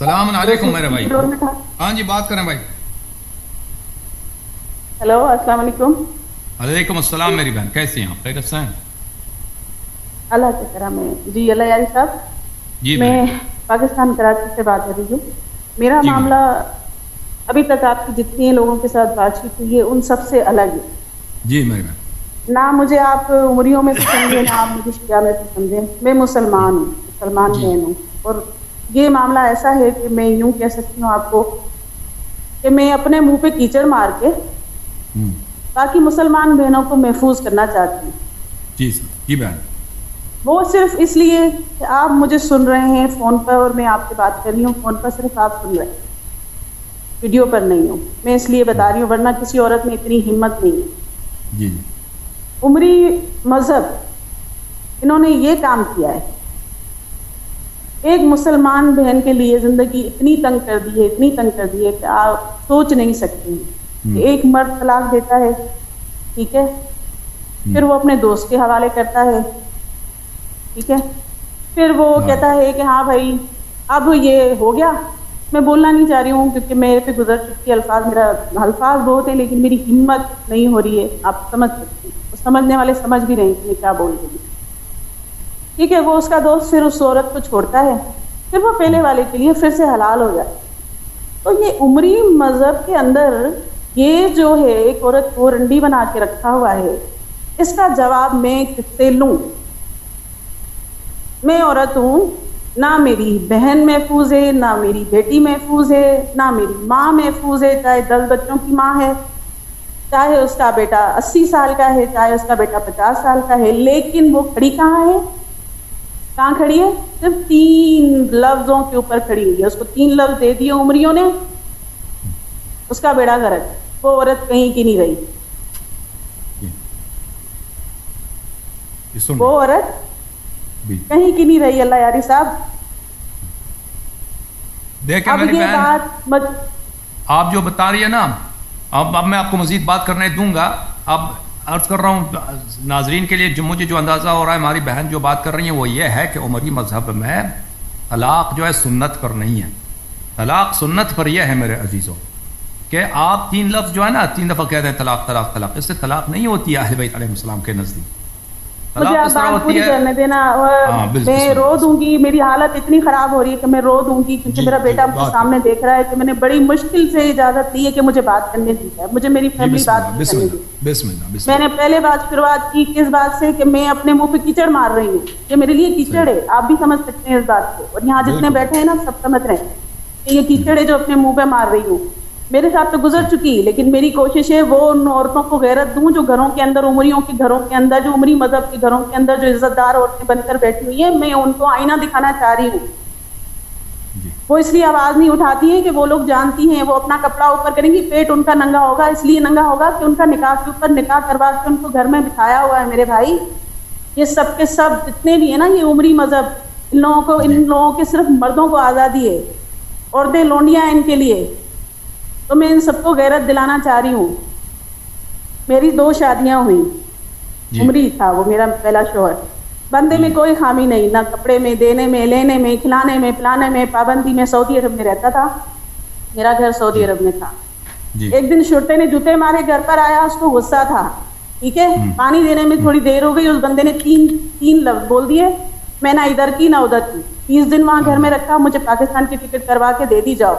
السلام علیکم میرے بھائی. ہاں جی بات کریں بھائی. ہیلو السلام علیکم. وعلیکم السلام میری بہن, کیسی ہیں آپ؟ خیریت سے ہیں؟ اللہ کے کرم ہے جی. اللہ یاری صاحب جی میں پاکستان کراچی سے بات کر رہی ہوں. میرا جی معاملہ ابھی تک آپ کی جتنی لوگوں کے ساتھ بات چیت ہوئی ہے ان سب سے الگ ہے. جی میری بہن. نہ مجھے آپ عمریوں میں سمجھیں نہ آپ مجھے شیعہ میں سمجھیں. میں مسلمان ہوں, مسلمان جی بہن ہوں, اور یہ معاملہ ایسا ہے کہ میں یوں کہہ سکتی ہوں آپ کو کہ میں اپنے منہ پہ کیچڑ مار کے باقی مسلمان بہنوں کو محفوظ کرنا چاہتی ہوں. جی سر. جی بہن. وہ صرف اس لیے کہ آپ مجھے سن رہے ہیں فون پر اور میں آپ سے بات کر رہی ہوں فون پر, صرف آپ سن رہے ہیں, ویڈیو پر نہیں ہوں. میں اس لیے بتا رہی ہوں, ورنہ کسی عورت میں اتنی ہمت نہیں ہے. جی جی. عمری مذہب انہوں نے یہ کام کیا ہے, ایک مسلمان بہن کے لیے زندگی اتنی تنگ کر دی ہے, اتنی تنگ کر دی ہے کہ آپ سوچ نہیں سکتے ہیں. ایک مرد طلاق دیتا ہے, ٹھیک ہے, پھر وہ اپنے دوست کے حوالے کرتا ہے, ٹھیک ہے, پھر وہ کہتا ہے کہ ہاں بھائی اب یہ ہو گیا. میں بولنا نہیں چاہ رہی ہوں کیونکہ میرے پہ گزر چکی الفاظ, میرا الفاظ بہت ہیں لیکن میری ہمت نہیں ہو رہی ہے. آپ سمجھ سکتے ہیں, سمجھنے والے سمجھ بھی رہے ہیں کہ میں کیا بول رہی ہوں. ٹھیک ہے, وہ اس کا دوست پھر اس عورت کو چھوڑتا ہے, پھر وہ پہلے والے کے لیے پھر سے حلال ہو جاتا ہے. تو یہ عمری مذہب کے اندر یہ جو ہے ایک عورت کو رنڈی بنا کے رکھا ہوا ہے, اس کا جواب میں کس سے لوں؟ میں عورت ہوں, نہ میری بہن محفوظ ہے, نہ میری بیٹی محفوظ ہے, نہ میری ماں محفوظ ہے, چاہے 10 بچوں کی ماں ہے, چاہے اس کا بیٹا 80 سال کا ہے, چاہے اس کا بیٹا 50 سال کا ہے. لیکن وہ کھڑی کہاں ہے؟ کہاں کھڑی ہے؟ صرف 3 لفظوں کے اوپر کھڑی ہوئی ہے. اس کو 3 لفظ دے دیے عمریوں نے, اس کا بیڑا غرق. وہ عورت کہیں کی نہیں رہی. وہ عورت کہیں کی نہیں رہی. اللہ یاری صاحب دیکھیں اب میری یہ بہن, بات آپ جو بتا رہی ہے نا, اب میں آپ کو مزید بات کرنے دوں گا. اب عرض کر رہا ہوں ناظرین کے لیے, مجھے جو اندازہ ہو رہا ہے ہماری بہن جو بات کر رہی ہیں وہ یہ ہے کہ عمری مذہب میں طلاق جو ہے سنت پر نہیں ہے. طلاق سنت پر یہ ہے میرے عزیزوں کہ آپ 3 لفظ جو ہے نا 3 دفعہ کہہ دیں طلاق طلاق طلاق, اس سے طلاق نہیں ہوتی ہے اہل بیت علیہ السلام کے نزدیک. مجھے آپ بات پوری کرنے دینا. میں رو دوں گی, میری حالت اتنی خراب ہو رہی ہے کہ میں رو دوں گی کیونکہ میرا بیٹا مجھے سامنے دیکھ رہا ہے کہ میں نے بڑی مشکل سے اجازت دی ہے کہ مجھے بات کرنے دی ہے, مجھے میری فیملی بات کرنے دی. میں نے پہلے بات شروعات کی کس بات سے کہ میں اپنے منہ پہ کیچڑ مار رہی ہوں. یہ میرے لیے کیچڑ ہے, آپ بھی سمجھ سکتے ہیں اس بات کو, اور یہاں جتنے بیٹھے ہیں نا سب سمجھ رہے ہیں کہ یہ کیچڑ ہے جو اپنے منہ پہ مار رہی ہوں. میرے ساتھ تو گزر چکی, لیکن میری کوشش ہے وہ ان عورتوں کو غیرت دوں جو گھروں کے اندر, عمریوں کے گھروں کے اندر, جو عمری مذہب کے گھروں کے اندر جو عزت دار عورتیں بن کر بیٹھی ہوئی ہیں, میں ان کو آئینہ دکھانا چاہ رہی ہوں. وہ اس لیے آواز نہیں اٹھاتی ہیں کہ وہ لوگ جانتی ہیں وہ اپنا کپڑا اوپر کریں گی, پیٹ ان کا ننگا ہوگا, اس لیے ننگا ہوگا کہ ان کا نکاح کے اوپر نکاح کروا کے ان کو گھر میں بٹھایا ہوا ہے. میرے بھائی یہ سب کے سب جتنے بھی ہیں نا یہ عمری مذہب, ان لوگوں کے صرف مردوں کو آزادی ہے, عورتیں لونڈیاں ہیں ان کے لیے. تو میں ان سب کو غیرت دلانا چاہ رہی ہوں. میری 2 شادیاں ہوئیں, عمری تھا وہ میرا پہلا شوہر. بندے میں کوئی خامی نہیں, نہ کپڑے میں, دینے میں, لینے میں, کھلانے میں, پلانے میں, پابندی میں. سعودی عرب میں رہتا تھا, میرا گھر سعودی عرب میں تھا. ایک دن چھوٹے نے جوتے مارے, گھر پر آیا, اس کو غصہ تھا, ٹھیک ہے, پانی دینے میں تھوڑی دیر ہو گئی, اس بندے نے 3 لفظ بول دیے. میں نہ ادھر کی نہ ادھر کی. 30 دن وہاں گھر میں رکھا, مجھے پاکستان کی ٹکٹ کروا کے دے دی جاؤ.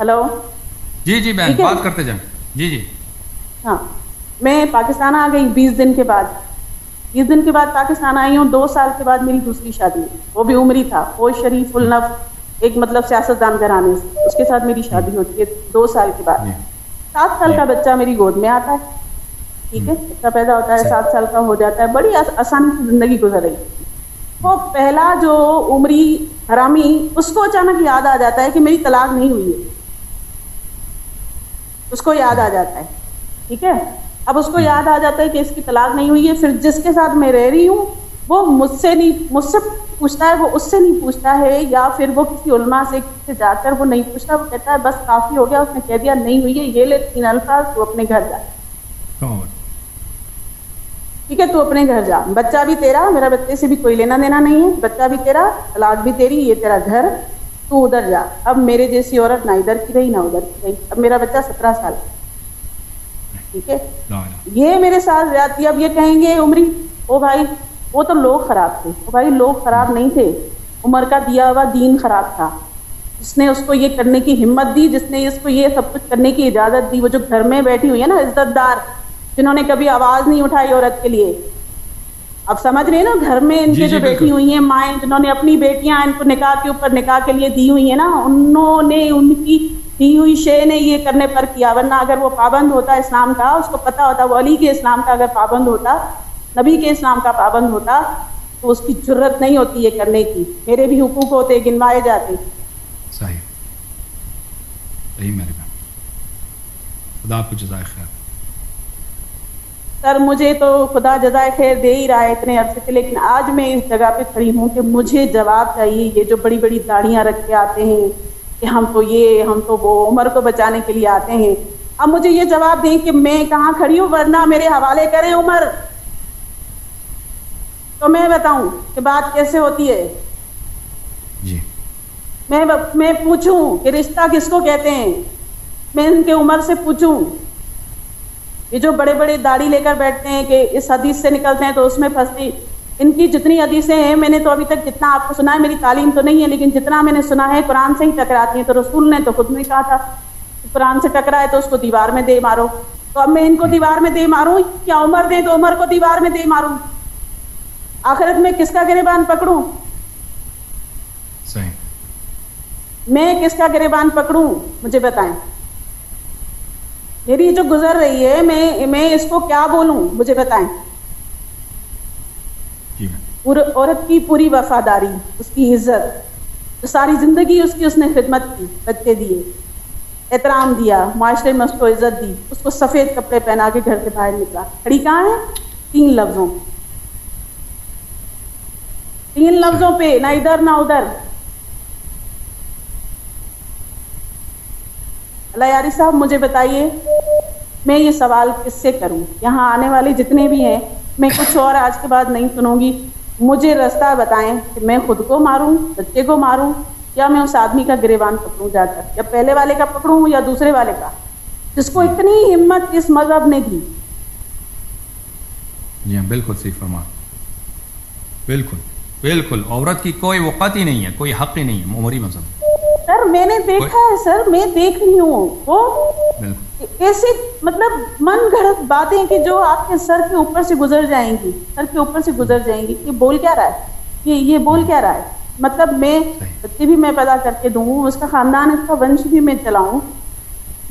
ہلو جی جی بہن بات کرتے جائیں. جی جی ہاں, میں پاکستان آ گئی 20 دن کے بعد. 20 دن کے بعد پاکستان آئی ہوں. 2 سال کے بعد میری دوسری شادی, وہ بھی عمری تھا, وہ شریف النف, ایک مطلب سیاستدان گھرانے سے, اس کے ساتھ میری شادی ہوتی ہے 2 سال کے بعد. 7 سال کا بچہ میری گود میں آتا ہے, ٹھیک ہے, بچہ پیدا ہوتا ہے, 7 سال کا ہو جاتا ہے. بڑی آسانی سے زندگی گزر رہی. وہ پہلا جو عمری حرامی, اس کو اچانک یاد آ جاتا ہے کہ میری طلاق نہیں ہوئی ہے. اس کو یاد آ جاتا ہے, ٹھیک ہے. اب اس کو یاد آ جاتا ہے کہ اس کی طلاق نہیں ہوئی ہے. پھر جس کے ساتھ میں رہ رہی ہوں وہ مجھ سے پوچھتا ہے, وہ اس سے نہیں پوچھتا ہے, یا پھر وہ کسی علماء سے جا کر وہ نہیں پوچھتا, وہ کہتا ہے بس کافی ہو گیا, اس نے کہہ دیا نہیں ہوئی ہے, یہ لے 3 الفاظ, تو اپنے گھر جا. ٹھیک ہے تو اپنے گھر جا، بچہ بھی تیرا، میرا بچے سے بھی کوئی لینا دینا نہیں ہے، بچہ بھی تیرا، طلاق بھی تیری، یہ تیرا گھر، تو ادھر جا۔ اب میرے جیسی عورت نہ ادھر کی رہی نہ ادھر کی رہی، اب میرا بچہ 17 سال کا، ٹھیک ہے، یہ میرے ساتھ زیادتی۔ اب یہ کہیں گے عمری او بھائی وہ تو لوگ خراب تھے، او بھائی لوگ خراب نہیں تھے، عمر کا دیا ہوا دین خراب تھا، جس نے اس کو یہ کرنے کی ہمت دی، جس نے اس کو یہ سب کچھ کرنے کی اجازت دی، وہ جو گھر میں بیٹھی ہوئی ہے نا عزت دار، جنہوں نے کبھی آواز نہیں اٹھائی عورت کے لیے، اب سمجھ رہے ہیں نا، گھر میں ان کے جو بیٹھی ہوئی ہیں مائیں، جنہوں نے اپنی بیٹیاں ان کو نکاح کے اوپر نکاح کے لیے دی ہوئی ہیں نا، انہوں نے ان کی دی ہوئی شے نے یہ کرنے پر کیا، ورنہ اگر وہ پابند ہوتا اسلام کا، اس کو پتا ہوتا، وہ علی کے اسلام کا اگر پابند ہوتا، نبی کے اسلام کا پابند ہوتا، تو اس کی جرت نہیں ہوتی یہ کرنے کی، میرے بھی حقوق ہوتے، گنوائے جاتے۔ صحیح صحیح میرے بہن، خدا آپ کو جزائے خیر۔ سر مجھے تو خدا جزائے خیر دے ہی رہا ہے اتنے عرصے سے، لیکن آج میں اس جگہ پہ کھڑی ہوں کہ مجھے جواب چاہیے۔ یہ جو بڑی بڑی داڑیاں رکھ کے آتے ہیں کہ ہم تو یہ ہم تو وہ، عمر کو بچانے کے لیے آتے ہیں، اب مجھے یہ جواب دیں کہ میں کہاں کھڑی ہوں، ورنہ میرے حوالے کریں عمر تو میں بتاؤں کہ بات کیسے ہوتی ہے۔ جی میں پوچھوں کہ رشتہ کس کو کہتے ہیں، میں ان کے عمر سے پوچھوں۔ یہ جو بڑے بڑے داڑھی لے کر بیٹھتے ہیں کہ اس حدیث سے نکلتے ہیں تو اس میں پھنستی، ان کی جتنی حدیثیں ہیں میں نے تو ابھی تک جتنا آپ کو سنا ہے، میری تعلیم تو نہیں ہے لیکن جتنا میں نے سنا ہے قرآن سے ہی ٹکراتی ہیں، تو رسول نے تو خود نے کہا تھا کہ قرآن سے ٹکرائے تو اس کو دیوار میں دے مارو، تو اب میں ان کو دیوار میں دے ماروں یا عمر دے تو عمر کو دیوار میں دے ماروں؟ آخرت میں کس کا گریبان پکڑوں؟ صحیح، میں کس کا گریبان پکڑوں مجھے بتائیں۔ میری جو گزر رہی ہے میں اس کو کیا بولوں مجھے بتائیں۔ عورت کی پوری وفاداری، اس کی عزت، ساری زندگی اس نے خدمت کی، بچے دیے، احترام دیا، معاشرے میں اس کو عزت دی، اس کو سفید کپڑے پہنا کے گھر سے باہر نکلا، کھڑی کہاں ہے؟ 3 لفظوں، 3 لفظوں پہ، نہ ادھر نہ ادھر۔ اللہ یاری صاحب مجھے بتائیے میں یہ سوال کس سے کروں؟ یہاں آنے والے جتنے بھی ہیں، میں کچھ اور آج کے بعد نہیں سنوں گی، مجھے راستہ بتائیں کہ میں خود کو ماروں، بچے کو ماروں، یا میں اس آدمی کا گریبان پکڑوں جا کر، یا پہلے والے کا پکڑوں یا دوسرے والے کا، جس کو اتنی ہمت اس مذہب نے دی۔ جی ہاں بالکل صحیح فرما، بالکل بالکل، عورت کی کوئی وقت ہی نہیں ہے، کوئی حق ہی نہیں ہے عمری مذہب۔ سر میں نے دیکھا ہے، سر میں دیکھ رہی ہوں وہ ایسی مطلب من گھڑت باتیں کہ جو آپ کے سر کے اوپر سے گزر جائیں گی، سر کے اوپر سے گزر جائیں گی۔ یہ بول کیا رہا ہے، یہ بول کیا رہا ہے؟ مطلب میں بچے بھی میں پیدا کر کے دوں، اس کا خاندان، اس کا ونش بھی میں چلاؤں،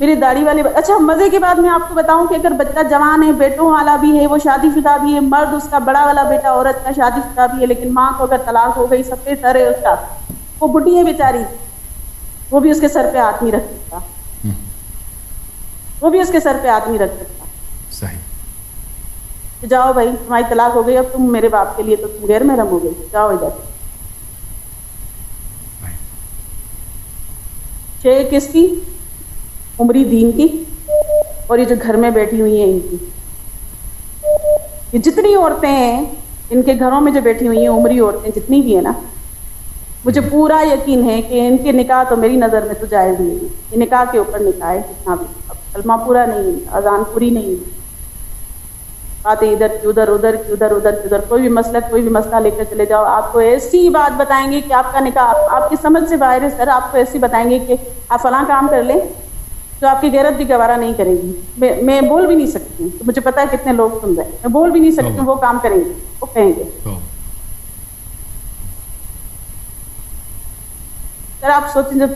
میرے داڑھی والے۔ اچھا مزے کی بات میں آپ کو بتاؤں کہ اگر بچہ جوان ہے، بیٹوں والا بھی ہے، وہ شادی شدہ بھی ہے، مرد اس کا بڑا والا بیٹا عورت کا شادی شدہ بھی ہے، لیکن ماں کو اگر طلاق ہو گئی، سفید سر ہے اس کا، وہ بڈھی ہے بیچاری، وہ بھی اس کے سر پہ ہاتھ نہیں رکھ سکتا، وہ بھی اس کے سر پہ ہاتھ نہیں رکھ سکتا۔ صحیح، تو جاؤ بھائی تمہاری طلاق ہو گئی، اب تم میرے باپ کے لیے تو تم غیر محرم ہو گئی، جاؤ ادھر۔ شے کس کی؟ عمری دین کی، اور یہ جو گھر میں بیٹھی ہوئی ہیں ان کی، یہ جتنی عورتیں ہیں ان کے گھروں میں جو بیٹھی ہوئی ہیں، عمری عورتیں جتنی بھی ہیں نا، مجھے پورا یقین ہے کہ ان کے نکاح تو میری نظر میں تو جائز نہیں ہے، یہ نکاح کے اوپر نکاح ہے، کتنا بھی کلمہ پورا نہیں ہے، اذان پوری نہیں ہے، باتیں ادھر کی ادھر، ادھر کی ادھر، ادھر کی ادھر، کوئی بھی مسئلہ کوئی بھی مسئلہ لے کر چلے جاؤ، آپ کو ایسی بات بتائیں گے کہ آپ کا نکاح آپ کی سمجھ سے باہر ہے۔ سر آپ کو ایسی بتائیں گے کہ آپ فلاں کام کر لیں جو آپ کی غیرت بھی گوارا نہیں کرے گی، میں بول بھی نہیں سکتی ہوں، مجھے پتا ہے کتنے لوگ سن رہے ہیں، میں بول بھی نہیں سکتی ہوں، وہ کام کریں گے، وہ کہیں گے۔ سر آپ سوچیں، جب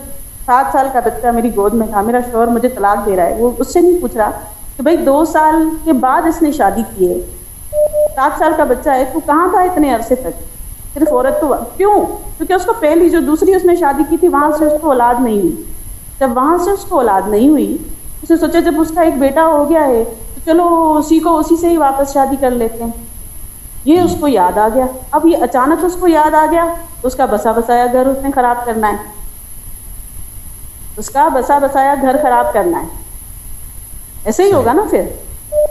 7 سال کا بچہ میری گود میں تھا، میرا شوہر مجھے طلاق دے رہا ہے، وہ اس سے نہیں پوچھ رہا کہ بھائی 2 سال کے بعد اس نے شادی کی ہے، 7 سال کا بچہ ہے، تو کہاں تھا اتنے عرصے تک؟ صرف عورت تو کیوں؟ کیونکہ اس کو پہلی جو دوسری اس نے شادی کی تھی وہاں سے اس کو اولاد نہیں ہوئی، جب وہاں سے اس کو اولاد نہیں ہوئی، اس نے سوچا جب اس کا ایک بیٹا ہو گیا ہے تو چلو اسی سے ہی واپس شادی کر لیتے ہیں۔ یہ اس کو یاد آ گیا، اب یہ اچانک اس کو یاد آ گیا، اس کا بسا بسایا گھر اس نے خراب کرنا ہے، اس کا بسا بسایا گھر خراب کرنا ہے، ایسے ہی ہوگا نا پھر؟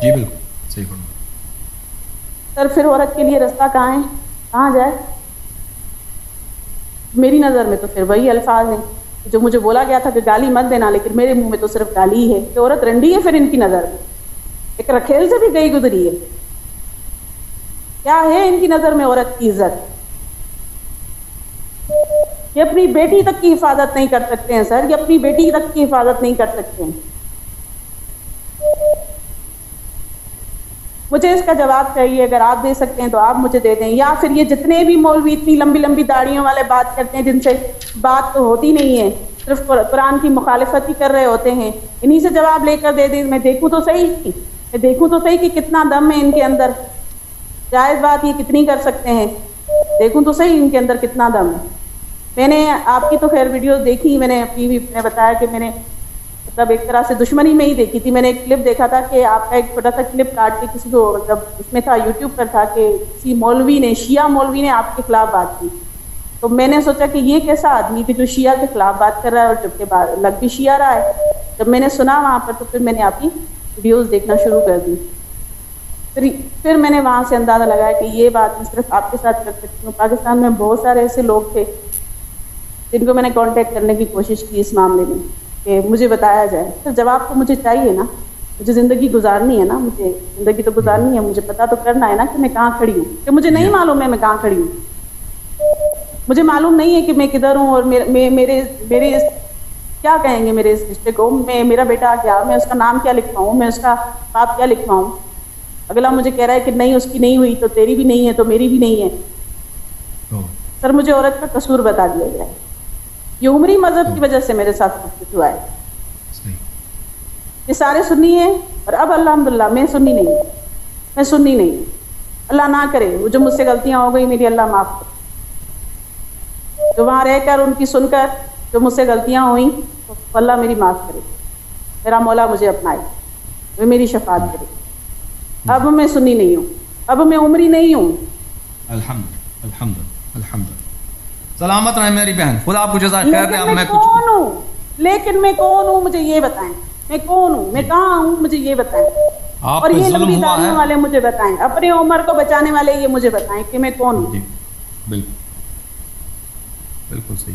جی بالکل صحیح فرمایا۔ سر پھر عورت کے لیے رستہ کہاں ہے, کہاں جائے؟ میری نظر میں تو پھر وہی الفاظ ہیں جو مجھے بولا گیا تھا کہ گالی مت دینا, لیکن میرے منہ میں تو صرف گالی ہی ہے کہ عورت رنڈی ہے پھر ان کی نظر میں, ایک رکھیل سے بھی گئی گزری ہے. کیا ہے ان کی نظر میں عورت کی عزت؟ یہ اپنی بیٹی تک کی حفاظت نہیں کر سکتے ہیں سر, یہ اپنی بیٹی تک کی حفاظت نہیں کر سکتے ہیں. مجھے اس کا جواب چاہیے, اگر آپ دے سکتے ہیں تو آپ مجھے دے دیں, یا پھر یہ جتنے بھی مولوی اتنی لمبی لمبی داڑھیوں والے بات کرتے ہیں جن سے بات تو ہوتی نہیں ہے, صرف قرآن کی مخالفت ہی کر رہے ہوتے ہیں, انہی سے جواب لے کر دے دیں. میں دیکھوں تو صحیح کہ کتنا دم ہے ان کے اندر. جائز بات یہ کتنی کر سکتے ہیں, دیکھوں تو صحیح ان کے اندر کتنا دم ہے. میں نے آپ کی تو خیر ویڈیوز دیکھی, میں نے اپنی بھی بتایا کہ میں نے مطلب ایک طرح سے دشمنی میں ہی دیکھی تھی. میں نے ایک کلپ دیکھا تھا کہ آپ کا ایک چھوٹا سا کلپ کاٹ کے کسی کو, مطلب اس میں تھا یوٹیوب پر تھا کہ کسی مولوی نے, شیعہ مولوی نے آپ کے خلاف بات کی. تو میں نے سوچا کہ یہ کیسا آدمی کہ جو شیعہ کے خلاف بات کر رہا ہے اور جبکہ لگ بھی شیعہ رہا ہے. جب میں نے سنا وہاں پر تو پھر میں نے آپ کی ویڈیوز دیکھنا شروع کر دی. پھر میں نے وہاں سے اندازہ لگایا کہ یہ بات میں صرف آپ کے ساتھ کر سکتی ہوں. پاکستان میں بہت سارے ایسے لوگ تھے جن کو میں نے کانٹیکٹ کرنے کی کوشش کی اس معاملے میں کہ مجھے بتایا جائے. تو جواب تو مجھے چاہیے نا, مجھے زندگی گزارنی ہے نا, مجھے زندگی تو گزارنی ہے, مجھے پتا تو کرنا ہے نا کہ میں کہاں کھڑی ہوں. کہ مجھے نہیں معلوم ہے میں کہاں کھڑی ہوں, مجھے معلوم نہیں ہے کہ میں کدھر ہوں, اور میرے کیا کہیں گے میرے اس رشتے کو. میرا بیٹا کیا, میں اس کا نام کیا لکھواؤں, میں اس کا باپ کیا لکھواؤں. اگلا مجھے کہہ رہا ہے کہ نہیں اس کی نہیں ہوئی تو تیری بھی نہیں ہے تو میری بھی نہیں ہے. سر مجھے عورت کا قصور بتا دیا گیا ہے. یہ عمری مذہب کی وجہ سے میرے ساتھ کچھ ہوا ہے. یہ سارے سنی ہیں, اور اب الحمدللہ میں سنی نہیں ہوں, میں سنی نہیں ہوں. اللہ نہ کرے وہ جو مجھ سے غلطیاں ہو گئی میری اللہ معاف کرے. جو وہاں رہ کر ان کی سن کر جو مجھ سے غلطیاں ہوئیں تو اللہ میری معاف کرے, میرا مولا مجھے اپنائے, وہ میری شفاعت کرے. اب میں سنی نہیں ہوں, اب میں عمری نہیں ہوں. الحمد سلامت رہے میری بہن, خدا آپ کو جزائے خیر دے. اب میں کون ہوں, لیکن میں کون ہوں مجھے یہ بتائیں, میں کون ہوں, میں کہاں ہوں مجھے یہ بتائیں. اور یہ لمبی داڑھیوں والے مجھے بتائیں, اپنے عمر کو بچانے والے یہ مجھے بتائیں کہ میں کون ہوں. بالکل صحیح.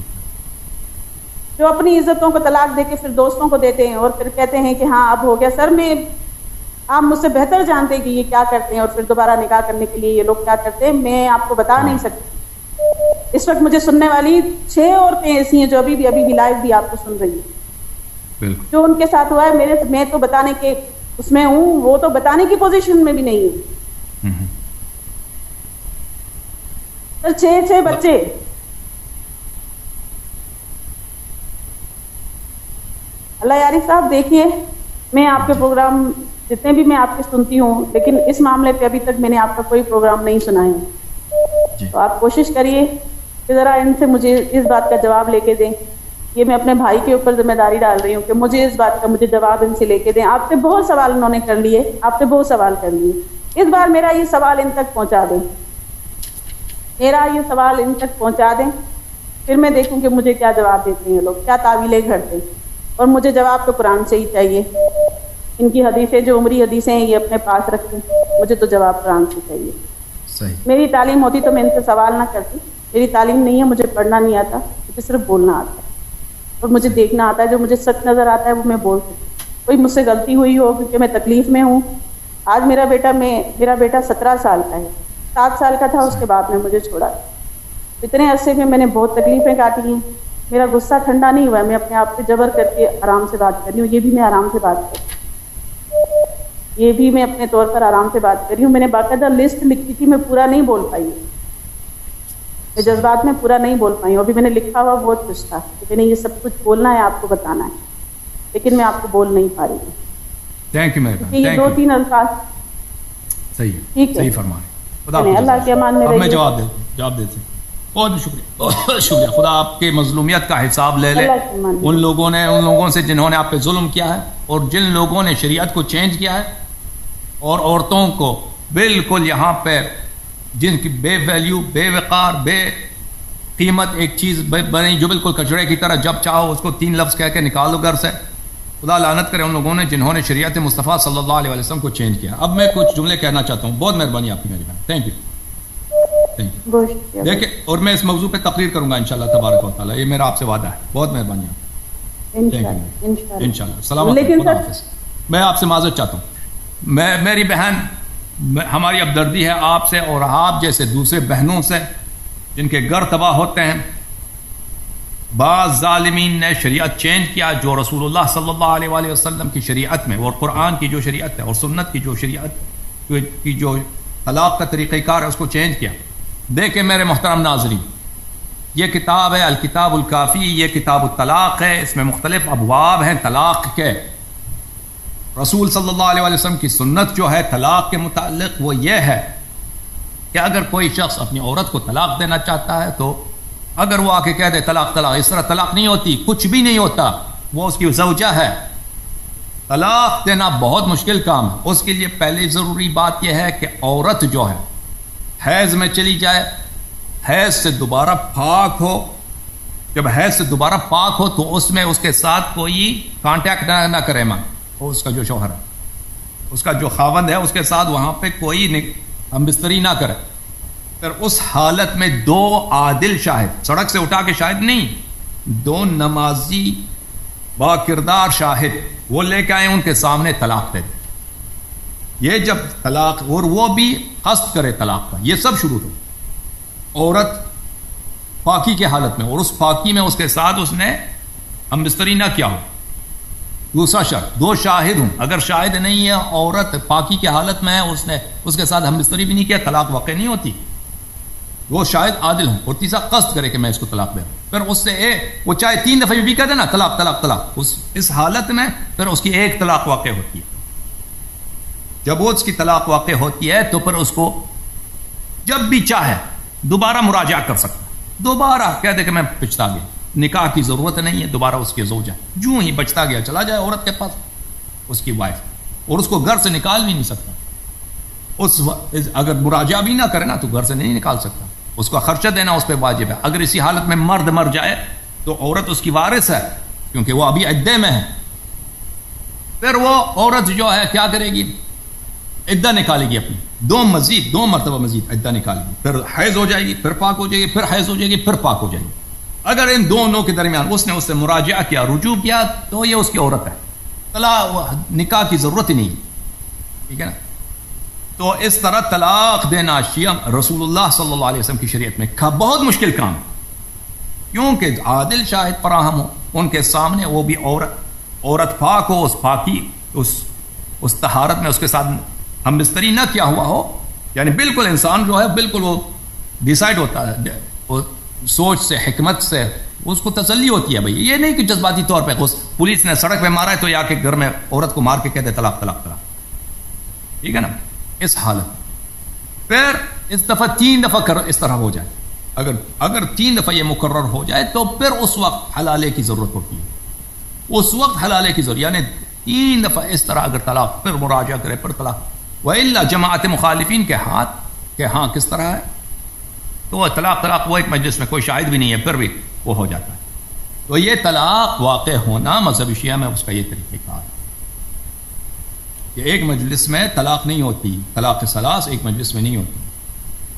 جو اپنی عزتوں کو طلاق دے کے پھر دوستوں کو دیتے ہیں اور پھر کہتے ہیں کہ ہاں اب ہو گیا. سر میں, آپ مجھ سے بہتر جانتے ہیں کہ یہ کیا کرتے ہیں اور پھر دوبارہ نکاح کرنے کے لیے یہ لوگ کیا کرتے ہیں. میں آپ کو بتا نہیں سکتی. اس وقت مجھے سننے والی 6 عورتیں ایسی ہیں جو ابھی بھی لائیو بھی آپ کو سن رہی ہیں. جو ان کے ساتھ ہوا ہے میں تو بتانے کے اس میں ہوں, وہ تو بتانے کی پوزیشن میں بھی نہیں ہوں. سر 6 بچے. اللہ یاری صاحب دیکھیے, میں آپ کے پروگرام جتنے بھی میں آپ کے سنتی ہوں, لیکن اس معاملے پہ ابھی تک میں نے آپ کا کوئی پروگرام نہیں سنا ہے. تو آپ کوشش کریے کہ ذرا ان سے مجھے اس بات کا جواب لے کے دیں. یہ میں اپنے بھائی کے اوپر ذمہ داری ڈال رہی ہوں کہ مجھے اس بات کا مجھے جواب ان سے لے کے دیں. آپ سے بہت سوال انہوں نے کر لیے, آپ سے بہت سوال کر لیے. اس بار میرا یہ سوال ان تک پہنچا دیں, میرا یہ سوال ان تک پہنچا دیں, پھر میں دیکھوں کہ مجھے کیا جواب دیتے ہیں لوگ, کیا تعویلیں گھڑتے ہیں. اور مجھے جواب تو قرآن سے ہی چاہیے. ان کی حدیثیں جو عمری حدیثیں ہیں یہ اپنے پاس رکھیں, مجھے تو جواب قرآن سے چاہیے. میری تعلیم ہوتی تو میں ان سے سوال نہ کرتی. میری تعلیم نہیں ہے, مجھے پڑھنا نہیں آتا, مجھے صرف بولنا آتا ہے اور مجھے دیکھنا آتا ہے. جو مجھے سچ نظر آتا ہے وہ میں بول سکتی. کوئی مجھ سے غلطی ہوئی ہو کیونکہ میں تکلیف میں ہوں. آج میرا بیٹا 17 سال کا ہے, 7 سال کا تھا اس کے بعد میں مجھے چھوڑا. اتنے عرصے میں میں نے بہت تکلیفیں کاٹی ہیں. میرا غصہ ٹھنڈا نہیں ہوا ہے, میں اپنے آپ پہ جبر کر کے آرام سے بات کر رہی ہوں. یہ بھی میں آرام سے بات کر رہی ہوں, یہ بھی میں اپنے طور پر آرام سے بات کر رہی ہوں. میں نے باقاعدہ لسٹ لکھی تھی, میں پورا نہیں بول پائی, میں جذبات میں پورا نہیں بول پائی. ابھی میں نے لکھا ہوا بہت کچھ تھا کہ میں نے یہ سب کچھ بولنا ہے, آپ کو بتانا ہے, لیکن میں آپ کو بول نہیں پا رہی ہوں. Thank you. یہ 2-3 الفاظ صحیح ہے, ٹھیک ہے, صحیح فرمائے. اللہ کے امان میں میں جواب دیتے. بہت شکریہ. خدا آپ کے مظلومیت کا حساب لے لے. ان لوگوں سے جنہوں نے آپ پہ ظلم کیا ہے, اور جن لوگوں نے شریعت کو چینج کیا ہے, اور عورتوں کو بالکل یہاں پہ جن کی بے ویلیو, بے وقار, بے قیمت ایک چیز بنی, جو بالکل کچڑے کی طرح جب چاہو اس کو 3 لفظ کہہ کے نکالو گھر سے. خدا لعنت کرے ان لوگوں نے جنہوں نے شریعت مصطفیٰ صلی اللہ علیہ وسلم کو چینج کیا. اب میں کچھ جملے کہنا چاہتا ہوں. بہت مہربانی آپ کی میری بہن. Thank you. دیکھیں اور میں اس موضوع پہ تقریر کروں گا انشاءاللہ تبارک و تعالیٰ. یہ میرا آپ سے وعدہ ہے. بہت مہربانی انشاءاللہ. السلام علیکم. میں آپ سے معذرت چاہتا ہوں. میری بہن ہماری ابدردی ہے آپ سے اور آپ جیسے دوسرے بہنوں سے جن کے گھر تباہ ہوتے ہیں. بعض ظالمین نے شریعت چینج کیا جو رسول اللہ صلی اللہ علیہ وآلہ وسلم کی شریعت میں اور قرآن کی جو شریعت ہے اور سنت کی جو شریعت کی جو طلاق کا طریقہ کار ہے اس کو چینج کیا. دیکھیں میرے محترم ناظرین، یہ کتاب ہے الکتاب الکافی، یہ کتاب الطلاق ہے. اس میں مختلف ابواب ہیں طلاق کے. رسول صلی اللہ علیہ وسلم کی سنت جو ہے طلاق کے متعلق وہ یہ ہے کہ اگر کوئی شخص اپنی عورت کو طلاق دینا چاہتا ہے تو اگر وہ آ کے کہہ دے طلاق طلاق، اس طرح طلاق نہیں ہوتی، کچھ بھی نہیں ہوتا. وہ اس کی زوجہ ہے. طلاق دینا بہت مشکل کام ہے. اس کے لیے پہلے ضروری بات یہ ہے کہ عورت جو ہے حیض میں چلی جائے، حیض سے دوبارہ پاک ہو. جب حیض سے دوبارہ پاک ہو تو اس میں اس کے ساتھ کوئی کانٹیکٹ نہ کرے. ماں اس کا جو شوہر ہے، اس کا جو خاوند ہے، اس کے ساتھ وہاں پہ کوئی ہم بستری نہ کرے. پھر اس حالت میں دو عادل شاہد، سڑک سے اٹھا کے شاہد نہیں، دو نمازی با کردار شاہد وہ لے کے آئے، ان کے سامنے طلاق دے دے. یہ جب طلاق اور وہ بھی قصد کرے طلاق کا، یہ سب شروع ہو. عورت پاکی کے حالت میں اور اس پاکی میں اس کے ساتھ اس نے ہم بستری نہ کیا ہو. دوسرا شرط دو شاہد ہوں. اگر شاہد نہیں ہے، عورت پاکی کی حالت میں ہے، اس نے اس کے ساتھ ہم بستری بھی نہیں کیا، طلاق واقع نہیں ہوتی. وہ شاید عادل ہوں. اور تیسرا قصد کرے کہ میں اس کو طلاق دے. پھر اس سے وہ چاہے 3 دفعہ بھی کہہ دے نا طلاق طلاق طلاق، اس حالت میں پھر اس کی ایک طلاق واقع ہوتی ہے. جب وہ اس کی طلاق واقع ہوتی ہے تو پھر اس کو جب بھی چاہے دوبارہ مراجعہ کر سکتا ہے. دوبارہ کہہ دے کہ میں پچھتا گیا، نکاح کی ضرورت نہیں ہے، دوبارہ اس کی زوجہ جو ہی بچتا گیا چلا جائے عورت کے پاس، اس کی وائف، اور اس کو گھر سے نکال بھی نہیں سکتا. اگر مراجعہ بھی نہ کرے نا تو گھر سے نہیں نکال سکتا. اس کا خرچہ دینا اس پہ واجب ہے. اگر اسی حالت میں مرد مر جائے تو عورت اس کی وارث ہے کیونکہ وہ ابھی عدے میں ہے. پھر وہ عورت جو ہے کیا کرے گی؟ عدہ نکالے گی اپنی، دو مرتبہ مزید عدہ نکالے گی. پھر حیض ہو جائے گی، پھر پاک ہو جائے گی، پھر حیض ہو جائے گی، پھر پاک ہو جائے گی. اگر ان دونوں کے درمیان اس نے اس سے مراجعہ کیا، رجوع کیا، تو یہ اس کی عورت ہے. نکاح کی ضرورت ہی نہیں. ٹھیک ہے نا؟ تو اس طرح طلاق دینا شیعہ رسول اللہ صلی اللہ علیہ وسلم کی شریعت میں بہت مشکل کام، کیونکہ عادل شاہد فراہم ہو ان کے سامنے، وہ بھی عورت پاک ہو، اس پاکی اس طہارت میں اس کے ساتھ ہم بستری نہ کیا ہوا ہو. یعنی بالکل انسان جو ہے بالکل وہ ڈیسائیڈ ہوتا ہے، وہ سوچ سے حکمت سے اس کو تسلی ہوتی ہے. بھائی یہ نہیں کہ جذباتی طور پہ پولیس نے سڑک پہ مارا ہے تو یا کے گھر میں عورت کو مار کے کہتے طلاق طلاق طلاق. ٹھیک ہے نا؟ اس حالت پھر اس دفعہ 3 دفعہ اس طرح ہو جائے، اگر 3 دفعہ یہ مقرر ہو جائے تو پھر اس وقت حلالے کی ضرورت ہوتی ہے. اس وقت حلالے کی ضرورت، یعنی 3 دفعہ اس طرح اگر طلاق، پھر مراجعہ کرے، پھر طلاق. وَإِلَّا جماعت مخالفین کے ہاتھ کہ ہاں کس طرح ہے تو وہ طلاق طلاق وہ ایک مجلس میں کوئی شاہد بھی نہیں ہے پھر بھی وہ ہو جاتا ہے. تو یہ طلاق واقع ہونا مذہب شیعہ میں اس کا یہ طریقہ کار ہے کہ ایک مجلس میں طلاق نہیں ہوتی. طلاق ثلاث ایک مجلس میں نہیں ہوتی،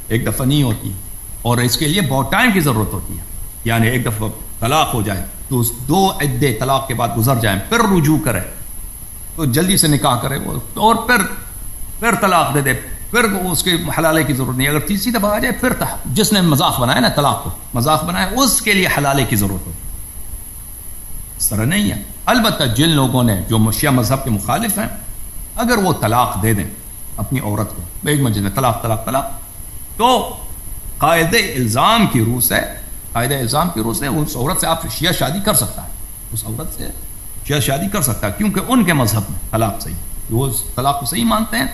ایک دفعہ نہیں ہوتی، اور اس کے لیے بہت ٹائم کی ضرورت ہوتی ہے. یعنی ایک دفعہ طلاق ہو جائے تو 2 عدے طلاق کے بعد گزر جائیں، پھر رجوع کرے تو جلدی سے نکاح کرے وہ، اور پھر طلاق دے دے، پھر اس کے حلالے کی ضرورت نہیں. اگر تیسری دفعہ آ جائے پھر جس نے مذاق بنایا نا طلاق کو مذاق بنایا، اس کے لیے حلالے کی ضرورت ہوتی. اس طرح نہیں ہے. البتہ جن لوگوں نے جو شیعہ مذہب کے مخالف ہیں، اگر وہ طلاق دے دیں اپنی عورت کو ایک مجلس میں طلاق طلاق طلاق، تو قاعدہ الزام کی روح سے اس عورت سے آپ شیعہ شادی کر سکتا ہے، اس عورت سے شیعہ شادی کر سکتا ہے، کیونکہ ان کے مذہب میں طلاق صحیح، وہ طلاق کو صحیح مانتے ہیں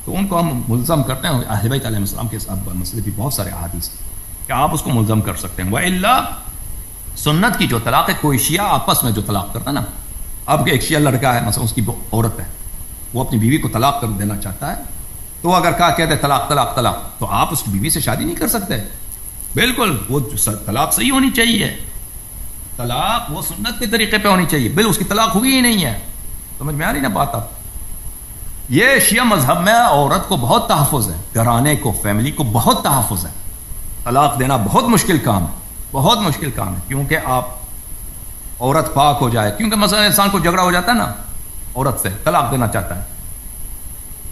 تو ان کو ہم ملزم کرتے ہیں. اہل بیت علیہ السلام کے ساتھ مسئلے بھی بہت سارے احادیث ہیں کہ آپ اس کو ملزم کر سکتے ہیں. وَإِلَّا سنت کی جو طلاق ہے، کوئی شیعہ آپس میں جو طلاق کرتا ہے نا، اب ایک شیعہ لڑکا ہے مثلا، اس کی عورت ہے، وہ اپنی بیوی کو طلاق کر دینا چاہتا ہے، تو اگر کہتے ہیں طلاق طلاق طلاق، تو آپ اس کی بیوی سے شادی نہیں کر سکتے. بالکل وہ طلاق صحیح ہونی چاہیے، طلاق وہ سنت کے طریقے پہ ہونی چاہیے. بالکل اس کی طلاق ہوئی ہی نہیں ہے، سمجھ میں آ رہی نا بات آپ؟ یہ شیعہ مذہب میں عورت کو بہت تحفظ ہے، گھرانے کو، فیملی کو بہت تحفظ ہے. طلاق دینا بہت مشکل کام ہے، بہت مشکل کام ہے، کیونکہ آپ عورت پاک ہو جائے. کیونکہ مثلا انسان کو جھگڑا ہو جاتا ہے نا عورت سے، طلاق دینا چاہتا ہے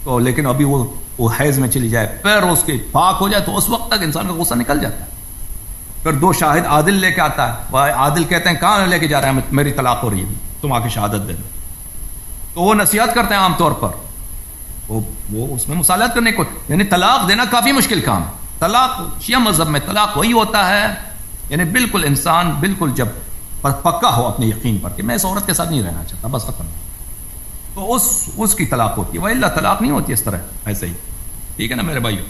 تو، لیکن ابھی وہ حیض میں چلی جائے، پھر اس کے پاک ہو جائے تو اس وقت تک انسان کا غصہ نکل جاتا ہے. پھر 2 شاہد عادل لے کے آتا ہے، وہ عادل کہتے ہیں کہاں لے کے جا رہے ہیں، میری طلاق ہو رہی ہے، تم آ کے شہادت دے دو. تو وہ نصیحت کرتے ہیں عام طور پر، وہ اس میں مصالحت کرنے کو، یعنی طلاق دینا کافی مشکل کام ہے. طلاق شیعہ مذہب میں طلاق وہی ہوتا ہے، یعنی بالکل انسان بالکل جب پکا ہو اپنے یقین پر کہ میں اس عورت کے ساتھ نہیں رہنا چاہتا، بس ختم، تو اس کی طلاق ہوتی ہے. وَإِلَّا طلاق نہیں ہوتی اس طرح ایسے ہی. ٹھیک ہے نا میرے بھائیو؟